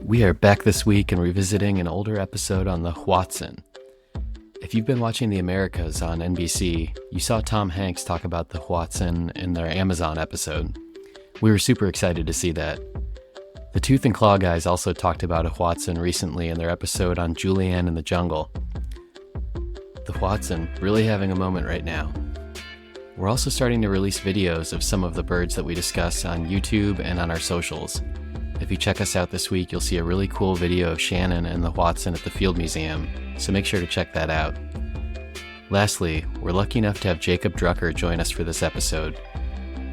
We are back this week and revisiting an older episode on the Hoatzin. If you've been watching The Americas on NBC, you saw Tom Hanks talk about the Hoatzin in their Amazon episode. We were super excited to see that. The Tooth and Claw guys also talked about a Hoatzin recently in their episode on Julianne in the Jungle. The Hoatzin really having a moment right now. We're also starting to release videos of some of the birds that we discuss on YouTube and on our socials. If you check us out this week, you'll see a really cool video of Shannon and the Hoatzin at the Field Museum, so make sure to check that out. Lastly, we're lucky enough to have Jacob Drucker join us for this episode.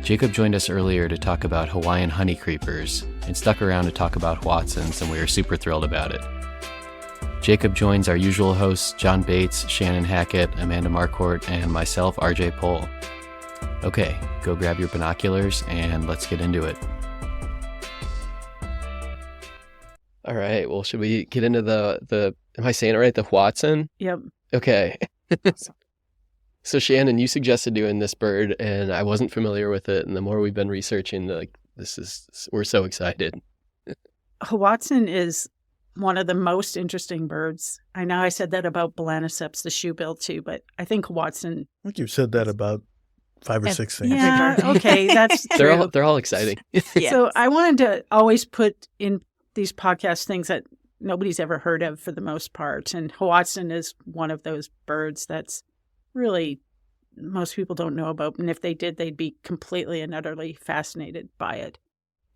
Jacob joined us earlier to talk about Hawaiian honey creepers, and stuck around to talk about Hoatzins, and we were super thrilled about it. Jacob joins our usual hosts, John Bates, Shannon Hackett, Amanda Marquart, and myself, RJ Pohl. Okay, go grab your binoculars, and let's get into it. All right, well, should we get into the am I saying it right, the Hoatzin? Yep. Okay. So Shannon, you suggested doing this bird, and I wasn't familiar with it, and the more we've been researching, we're so excited. Hoatzin is one of the most interesting birds. I know I said that about Balaniceps, the shoebill, too, but I think Hoatzin... I think you've said that about 5 or 6 things. Yeah, okay, that's true. They're all exciting. Yeah. So I wanted to always put in these podcast things that nobody's ever heard of for the most part. And Hoatzin is one of those birds that's really most people don't know about. And if they did, they'd be completely and utterly fascinated by it.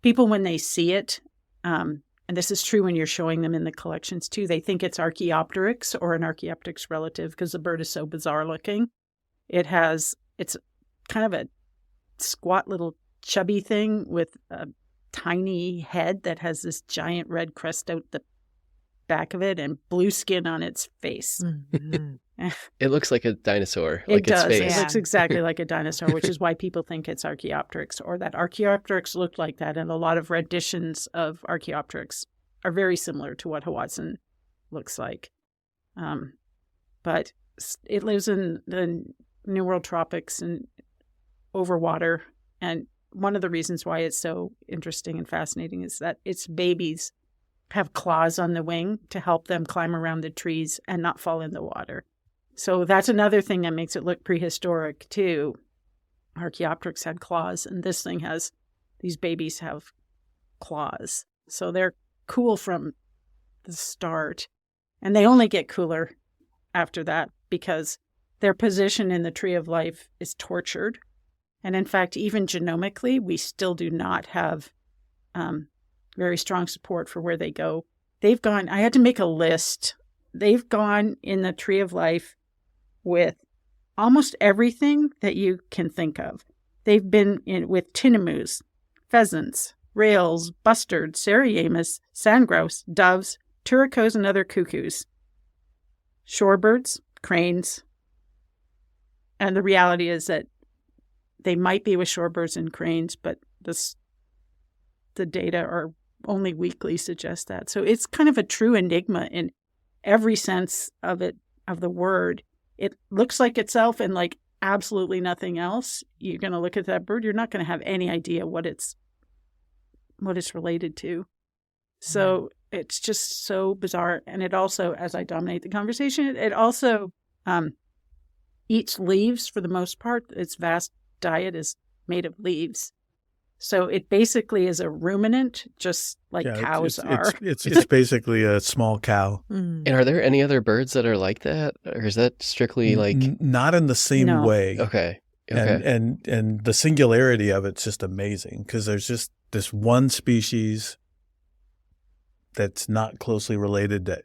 People, when they see it, and this is true when you're showing them in the collections too, they think it's Archaeopteryx or an Archaeopteryx relative because the bird is so bizarre looking. It's kind of a squat little chubby thing with a tiny head that has this giant red crest out the back of it and blue skin on its face. Mm-hmm. It looks like a dinosaur. It does. Its face. It looks exactly like a dinosaur, which is why people think it's Archaeopteryx, or that Archaeopteryx looked like that. And a lot of renditions of Archaeopteryx are very similar to what Hoatzin looks like. But it lives in the New World tropics and over water. And one of the reasons why it's so interesting and fascinating is that its babies have claws on the wing to help them climb around the trees and not fall in the water. So that's another thing that makes it look prehistoric too. Archaeopteryx had claws, and this thing these babies have claws. So they're cool from the start. And they only get cooler after that because their position in the tree of life is tortured. And in fact, even genomically, we still do not have very strong support for where they go. I had to make a list. They've gone in the tree of life with almost everything that you can think of. They've been with tinamous, pheasants, rails, bustards, seriamus, sandgrouse, doves, turacos, and other cuckoos, shorebirds, cranes. And the reality is that they might be with shorebirds and cranes, but the data are only weakly suggest that. So it's kind of a true enigma in every sense of the word. It looks like itself and like absolutely nothing else. You're going to look at that bird, you're not going to have any idea what it's related to. So it's just so bizarre. And it also, as I dominate the conversation, it also eats leaves for the most part. Its vast diet is made of leaves. So it basically is a ruminant, just like cows are. It's basically a small cow. And are there any other birds that are like that? Or is that strictly like... Not in the same way. Okay. And the singularity of it's just amazing because there's just this one species that's not closely related to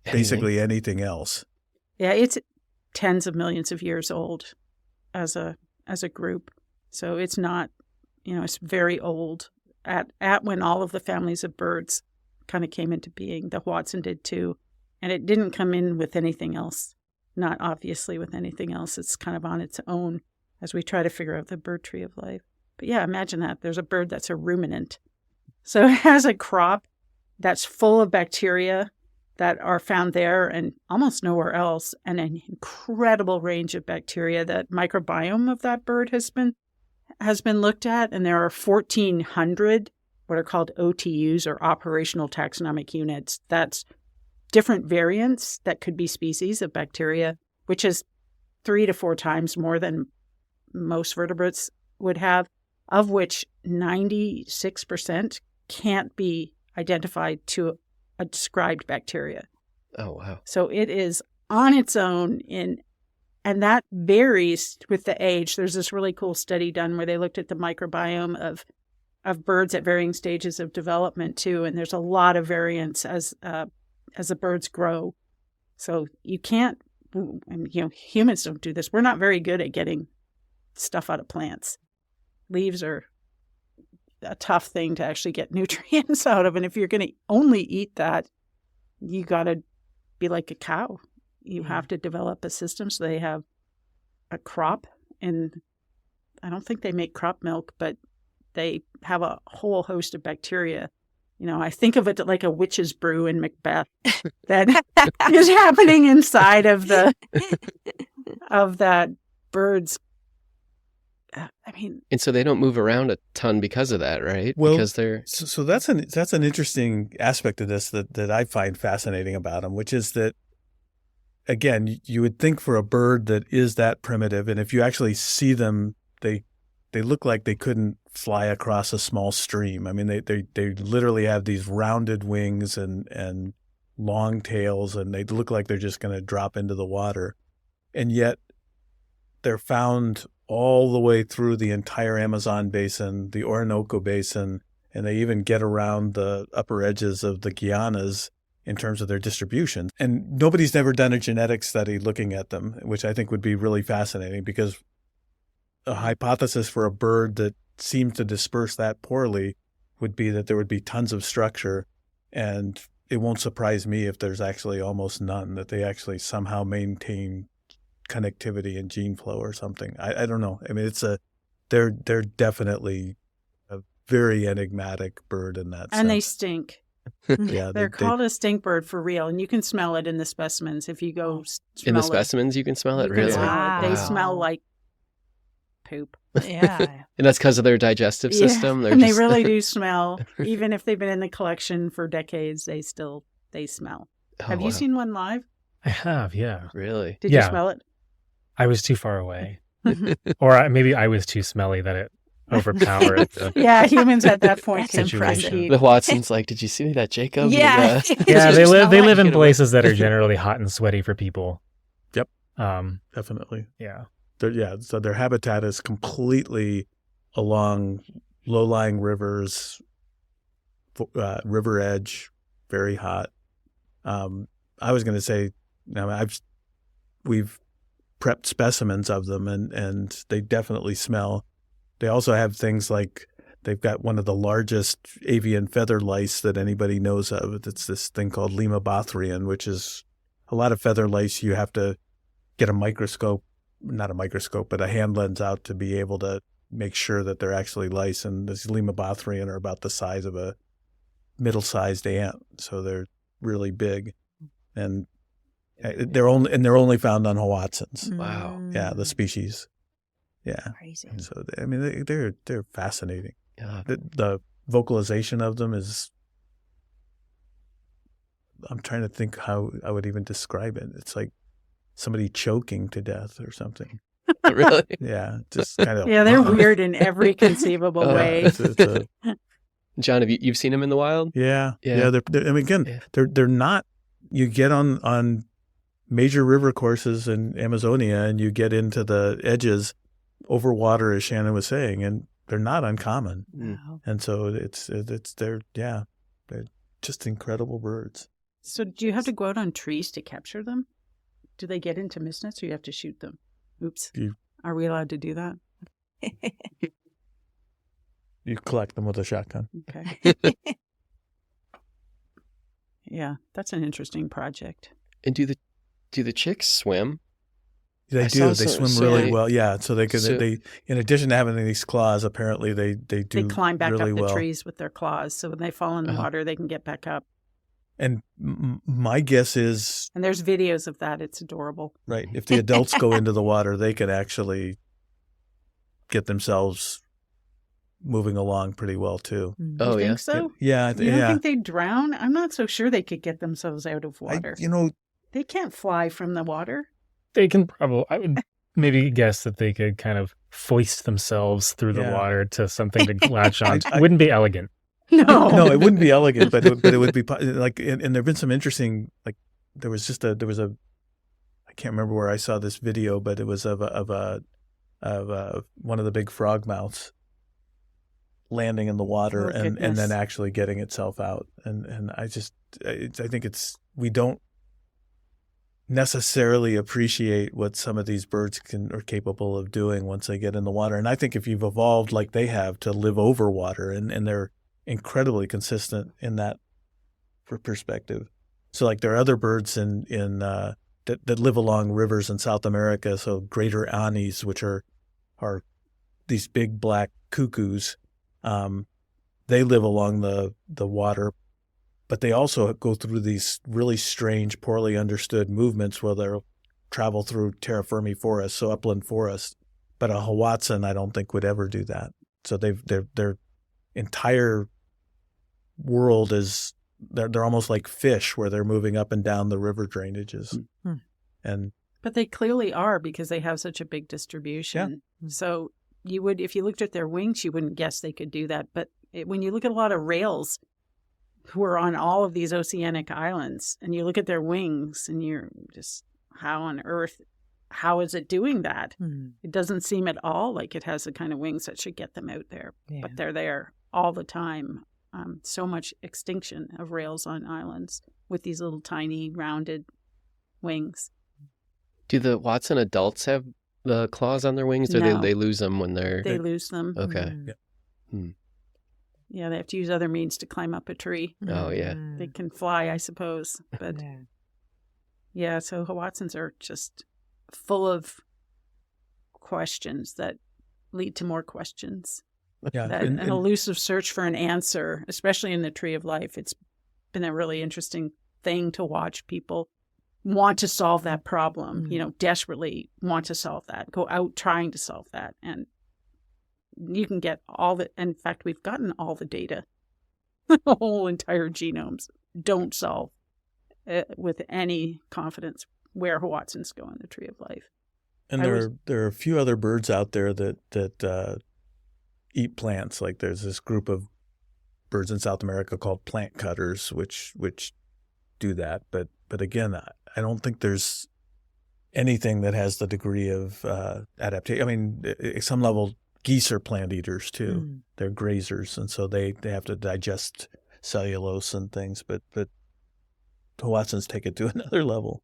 basically anything else. Yeah, it's tens of millions of years old as a group. So it's not... it's very old. At when all of the families of birds kind of came into being, the Hoatzin did too. And it didn't come in with anything else, not obviously with anything else. It's kind of on its own as we try to figure out the bird tree of life. But yeah, imagine that. There's a bird that's a ruminant. So it has a crop that's full of bacteria that are found there and almost nowhere else, and an incredible range of bacteria. That microbiome of that bird has been looked at, and there are 1,400 what are called OTUs, or operational taxonomic units. That's different variants that could be species of bacteria, which is 3 to 4 times more than most vertebrates would have, of which 96% can't be identified to a described bacteria. Oh, wow. So it is on its own and that varies with the age. There's this really cool study done where they looked at the microbiome of birds at varying stages of development too, and there's a lot of variance as the birds grow. So you can't, humans don't do this. We're not very good at getting stuff out of plants. Leaves are a tough thing to actually get nutrients out of, and if you're going to only eat that, you got to be like a cow. You have to develop a system so they have a crop, and I don't think they make crop milk, but they have a whole host of bacteria. I think of it like a witch's brew in Macbeth that is happening inside of that bird's. And so they don't move around a ton because of that, right? Well, because they're so that's an interesting aspect of this that I find fascinating about them, which is that, again, you would think for a bird that is that primitive, and if you actually see them, they look like they couldn't fly across a small stream. I mean, they literally have these rounded wings and long tails, and they look like they're just going to drop into the water. And yet they're found all the way through the entire Amazon basin, the Orinoco basin, and they even get around the upper edges of the Guianas in terms of their distribution. And nobody's never done a genetic study looking at them, which I think would be really fascinating, because a hypothesis for a bird that seems to disperse that poorly would be that there would be tons of structure, and it won't surprise me if there's actually almost none, that they actually somehow maintain connectivity and gene flow or something. I don't know. I mean, they're definitely a very enigmatic bird in that sense. And they stink. Yeah, They're called a stink bird for real, and you can smell it in the specimens. If you go smell in the it, specimens, you can smell it. you can Really? smell it. Wow. They smell like poop. Yeah. And that's because of their digestive system. And they really do smell. Even if they've been in the collection for decades, they smell. Oh, Have you wow. seen one live? I have, yeah. Really? Did you Yeah. smell it? I was too far away. Or maybe I was too smelly that it overpowered the Yeah, humans at that point That's can impressive. proceed. The Hoatzins, like, did you see that, Jacob? Yeah. Yeah, they live Smell like in it. places that are generally hot and sweaty for people. Yep. Um, Definitely. yeah. So their habitat is completely along low-lying rivers, river edge, very hot. I was going to say, we've prepped specimens of them, and they definitely smell. They also have things like they've got one of the largest avian feather lice that anybody knows of. It's this thing called Lembothrion, which is a lot of feather lice. You have to get a hand lens out to be able to make sure that they're actually lice. And these Lembothrion are about the size of a middle-sized ant, so they're really big, and they're only found on Hoatzins. Wow. Yeah, the species. Yeah. Crazy. So I mean, they're fascinating. Yeah. The vocalization of them is. I'm trying to think how I would even describe it. It's like somebody choking to death or something. Really? Yeah, just kind of. Yeah, they're weird in every conceivable way. John, you've seen them in the wild? Yeah. Yeah. They're I mean, again, Yeah. they're not. You get on major river courses in Amazonia, and you get into the edges over water, as Shannon was saying, and they're not uncommon. Wow. And so they're just incredible birds. So do you have to go out on trees to capture them? Do they get into mist nets, or you have to shoot them? Oops. Are we allowed to do that? You collect them with a shotgun. Okay. Yeah, that's an interesting project. And do the chicks swim? They I do. saw They some- swim so really they- well. Yeah. So they so- in addition to having these claws, apparently they do They climb back really up the well. trees with their claws, so when they fall in the Uh-huh. water, they can get back up. And my guess is, And there's videos of that. It's adorable. right, if the adults go into the water, they could actually get themselves moving along pretty well too. Oh, you yeah? think so? Yeah, You don't think they'd drown? I'm not so sure they could get themselves out of water. They can't fly from the water. They can probably, I would maybe guess that they could kind of foist themselves through the water to something to latch on. It wouldn't be elegant. No. it wouldn't be elegant, but it would be like, and there've been some interesting, like there was a, I can't remember where I saw this video, but it was of one of the big frog mouths landing in the water and then actually getting itself out. And I think we don't necessarily appreciate what some of these birds are capable of doing once they get in the water. And I think if you've evolved like they have to live over water, and they're incredibly consistent in that perspective. So like there are other birds that live along rivers in South America. So greater anis, which are these big black cuckoos, they live along the water. But they also go through these really strange, poorly understood movements where they'll travel through terra firma forests, so upland forests. But a Hoatzin, I don't think, would ever do that. So their entire world is they're almost like fish, where they're moving up and down the river drainages. But they clearly are, because they have such a big distribution. Yeah. So if you looked at their wings, you wouldn't guess they could do that. But when you look at a lot of rails who are on all of these oceanic islands, and you look at their wings, and you're just, how on earth, how is it doing that? It doesn't seem at all like it has the kind of wings that should get them out there, but they're there all the time. So much extinction of rails on islands with these little tiny rounded wings. Do the Hoatzin adults have the claws on their wings, or No. they lose them when They lose them. Okay. Yeah, they have to use other means to climb up a tree. Oh, yeah. They can fly, I suppose. But so Hoatzins are just full of questions that lead to more questions. Yeah, An elusive search for an answer, especially in the Tree of Life. It's been a really interesting thing to watch people want to solve that problem, desperately want to solve that, go out trying to solve that. And you can get in fact, we've gotten all the data, the whole entire genomes. Don't solve with any confidence where Hoatzins go in the Tree of Life. And there are a few other birds out there that eat plants. Like there's this group of birds in South America called plant cutters, which do that. But again, I don't think there's anything that has the degree of adaptation. I mean, at some level, geese are plant eaters too. They're grazers, and so they have to digest cellulose and things. But Hoatzins take it to another level.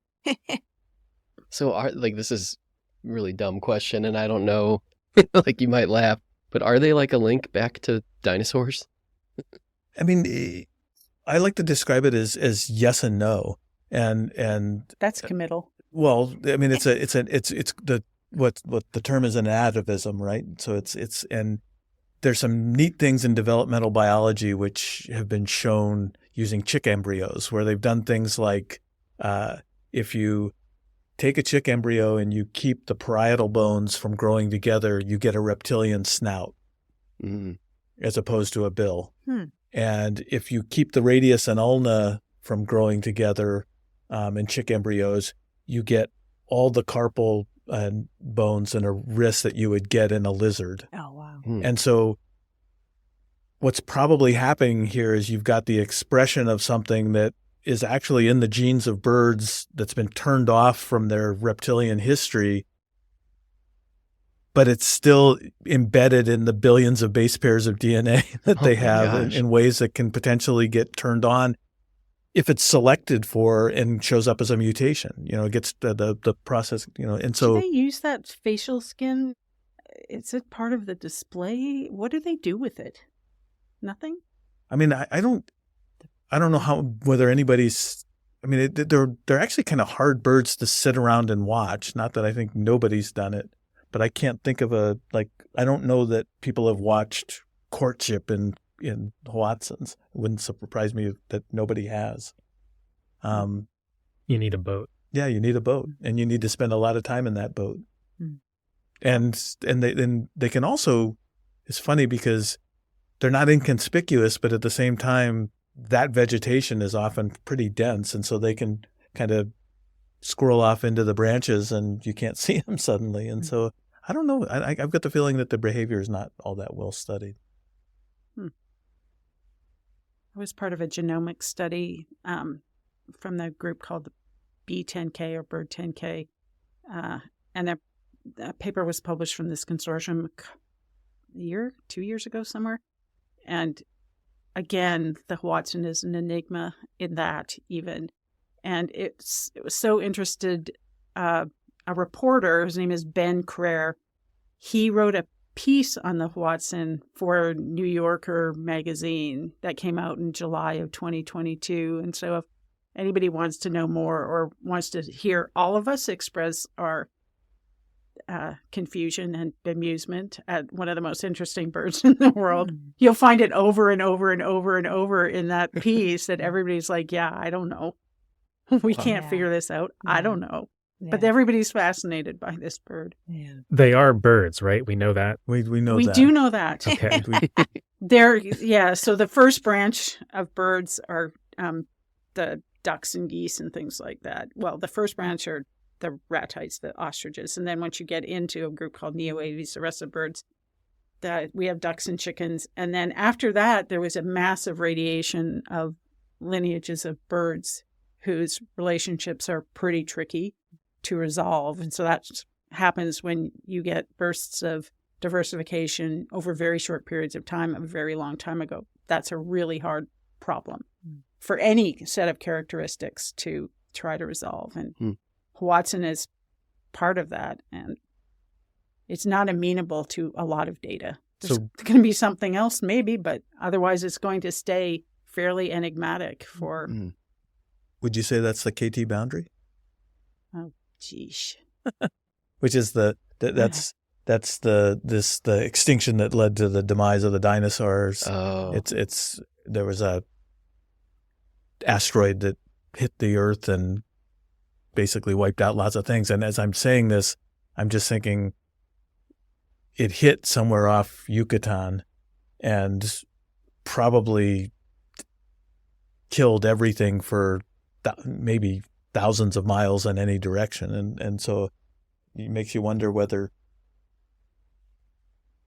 So this is a really dumb question, and I don't know, like you might laugh, but are they like a link back to dinosaurs? I mean, I like to describe it as yes and no, and that's committal. Well, I mean, it's what the term is an atavism, right? So and there's some neat things in developmental biology which have been shown using chick embryos, where they've done things like if you take a chick embryo and you keep the parietal bones from growing together, you get a reptilian snout as opposed to a bill. And if you keep the radius and ulna from growing together in chick embryos, you get all the carpal bones in a wrist that you would get in a lizard. Oh, wow. And so what's probably happening here is you've got the expression of something that is actually in the genes of birds that's been turned off from their reptilian history, but it's still embedded in the billions of base pairs of DNA that they have in ways that can potentially get turned on if it's selected for and shows up as a mutation. It gets the process, and so. Do they use that facial skin? Is it part of the display? What do they do with it? Nothing? I mean, I don't know whether anybody's. I mean, they're actually kind of hard birds to sit around and watch. Not that I think nobody's done it, but I can't think of I don't know that people have watched courtship in Hoatzins. It wouldn't surprise me that nobody has. You need a boat. Yeah, you need a boat, and you need to spend a lot of time in that boat. And they can also. It's funny because they're not inconspicuous, but at the same time, that vegetation is often pretty dense, and so they can kind of squirrel off into the branches and you can't see them suddenly. And so I don't know. I've got the feeling that the behavior is not all that well studied. I was part of a genomic study from the group called the B10K or Bird 10K. And that paper was published from this consortium 2 years ago somewhere. And again, the Hoatzin is an enigma in that even. And it was so interested, a reporter, his name is Ben Crair, he wrote a piece on the Hoatzin for New Yorker magazine that came out in July of 2022. And so if anybody wants to know more or wants to hear all of us express our confusion and bemusement at one of the most interesting birds in the world, you'll find it over and over and over and over in that piece that everybody's like, yeah, I don't know. We can't figure this out. I don't know. Yeah. But everybody's fascinated by this bird. Yeah. They are birds, right? We know that. We know that. We do know that. Okay. So the first branch of birds are the ducks and geese and things like that. Well, the first branch are the ratites, the ostriches. And then once you get into a group called Neoaves, the rest of birds, we have ducks and chickens. And then after that, there was a massive radiation of lineages of birds whose relationships are pretty tricky to resolve. And so that happens when you get bursts of diversification over very short periods of time, a very long time ago. That's a really hard problem for any set of characteristics to try to resolve. And Hoatzin is part of that. And it's not amenable to a lot of data. There's going to be something else maybe, but otherwise it's going to stay fairly enigmatic for... Would you say that's the KT boundary? Oh, geez. Which is the extinction that led to the demise of the dinosaurs. Oh. There was a asteroid that hit the Earth and basically wiped out lots of things. And as I'm saying this, I'm just thinking it hit somewhere off Yucatan and probably killed everything for maybe thousands of miles in any direction. And so it makes you wonder whether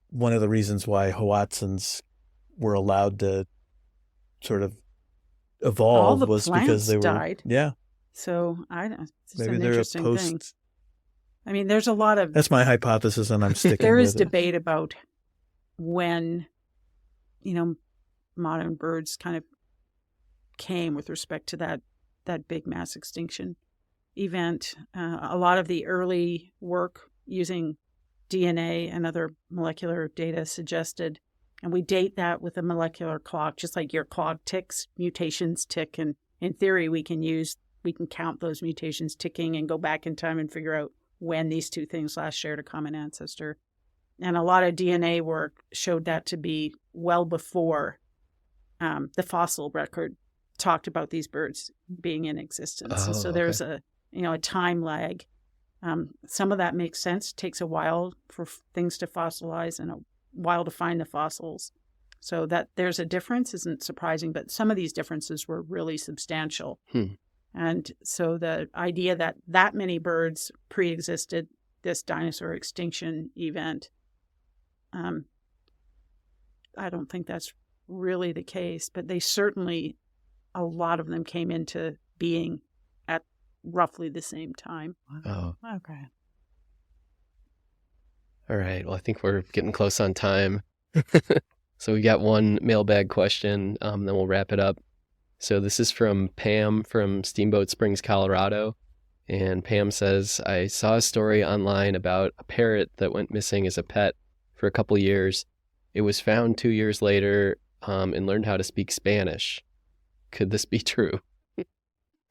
one of the reasons why Hoatzins were allowed to sort of evolve was because they died. Yeah. So it's maybe an they're interesting a post. Thing. I mean, there's a lot of... That's my hypothesis, and I'm sticking there with is it. debate about when, modern birds kind of came with respect to that big mass extinction event. A lot of the early work using DNA and other molecular data suggested, and we date that with a molecular clock, just like your clock ticks, mutations tick, and in theory we can count those mutations ticking and go back in time and figure out when these two things last shared a common ancestor. And a lot of DNA work showed that to be well before the fossil record talked about these birds being in existence. And so there's a time lag. Some of that makes sense. It takes a while for things to fossilize and a while to find the fossils. So that there's a difference isn't surprising, but some of these differences were really substantial. And so the idea that many birds pre-existed this dinosaur extinction event, I don't think that's really the case, but they certainly, a lot of them came into being at roughly the same time. Oh. Okay. All right. Well, I think we're getting close on time. So we got one mailbag question, then we'll wrap it up. So this is from Pam from Steamboat Springs, Colorado. And Pam says, I saw a story online about a parrot that went missing as a pet for a couple years. It was found 2 years later and learned how to speak Spanish. Could this be true?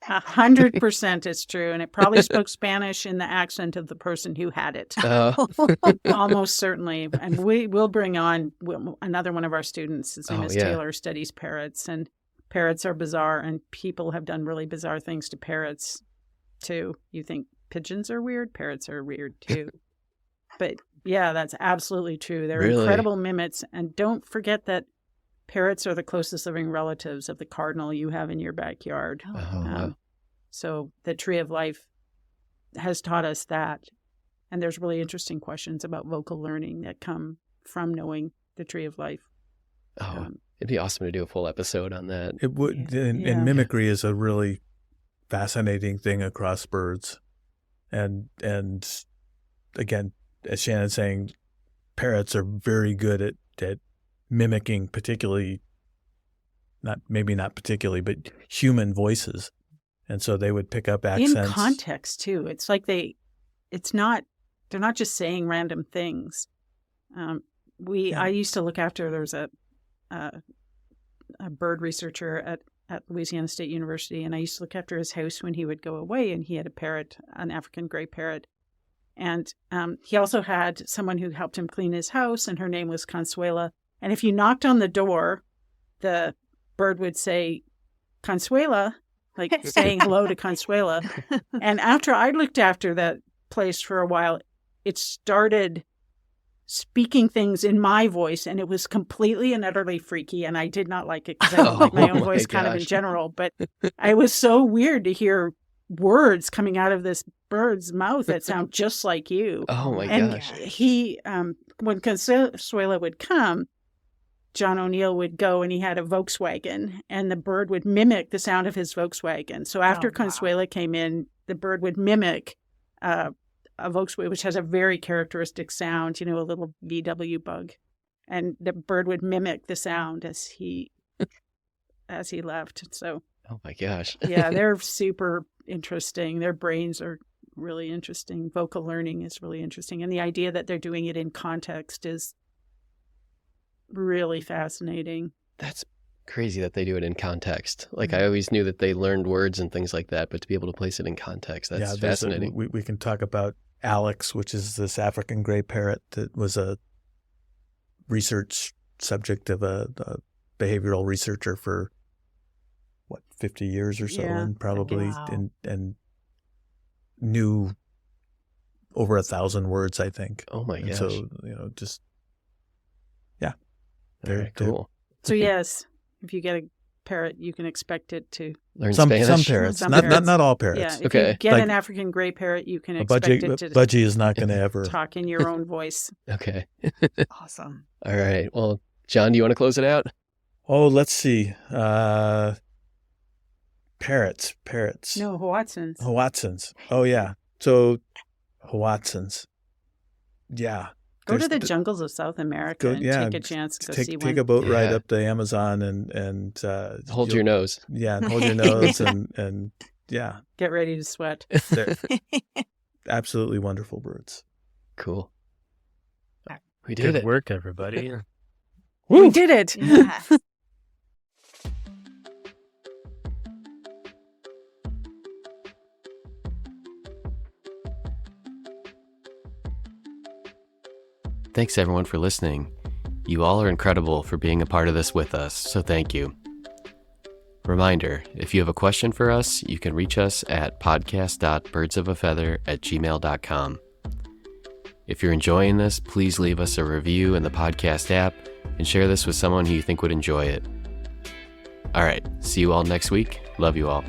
100% it's true. And it probably spoke Spanish in the accent of the person who had it. Almost certainly. And we'll bring on another one of our students. His name is Taylor, studies parrots. And parrots are bizarre, and people have done really bizarre things to parrots, too. You think pigeons are weird? Parrots are weird, too. But, yeah, that's absolutely true. They're incredible mimics. And don't forget that parrots are the closest living relatives of the cardinal you have in your backyard. Wow. So the tree of life has taught us that. And there's really interesting questions about vocal learning that come from knowing the tree of life. It'd be awesome to do a full episode on that. It would, and mimicry is a really fascinating thing across birds. And again, as Shannon's saying, parrots are very good at mimicking, particularly, not particularly, but human voices. And so they would pick up accents. In context, too. It's like they're not just saying random things. I used to look after, there was a bird researcher at Louisiana State University, and I used to look after his house when he would go away, and he had a parrot, an African gray parrot. And he also had someone who helped him clean his house, and her name was Consuela. And if you knocked on the door, the bird would say, Consuela, like saying hello to Consuela. And after I looked after that place for a while, it started speaking things in my voice, and it was completely and utterly freaky, and I did not like it because I don't like my own voice kind of in general. But it was so weird to hear words coming out of this bird's mouth that sound just like you. Oh my and gosh. He, when Consuela would come, John O'Neill would go, and he had a Volkswagen, and the bird would mimic the sound of his Volkswagen. So after Consuela came in, the bird would mimic a Volkswagen, which has a very characteristic sound, a little VW bug. And the bird would mimic the sound as he left. So, oh my gosh. Yeah, they're super interesting. Their brains are really interesting. Vocal learning is really interesting. And the idea that they're doing it in context is really fascinating. That's crazy that they do it in context. Like, I always knew that they learned words and things like that, but to be able to place it in context, that's fascinating. We can talk about Alex, which is this African gray parrot that was a research subject of a behavioral researcher for 50 years or so, and probably and knew over 1,000 words, I think. Oh my gosh! So very cool. So yes, if you get a parrot, you can expect it to learn Spanish. Some parrots, not all parrots. Yeah, if you get an African gray parrot, you can expect it to. Budgie is not going to ever talk in your own voice. Okay. Awesome. All right. Well, John, do you want to close it out? Oh, let's see. Parrots. No, Hoatzins. Oh yeah. So Hoatzins. Yeah. Go to the jungles of South America and take a chance to see one. Take a boat ride up the Amazon and hold your nose. Yeah, and hold your nose and get ready to sweat. They're absolutely wonderful birds. Cool. We did it. Good work, everybody. We did it. Yeah. Thanks everyone for listening. You all are incredible for being a part of this with us, so thank you. Reminder, if you have a question for us, you can reach us at podcast.birdsofafeather@gmail.com. If you're enjoying this, please leave us a review in the podcast app and share this with someone who you think would enjoy it. All right, see you all next week. Love you all.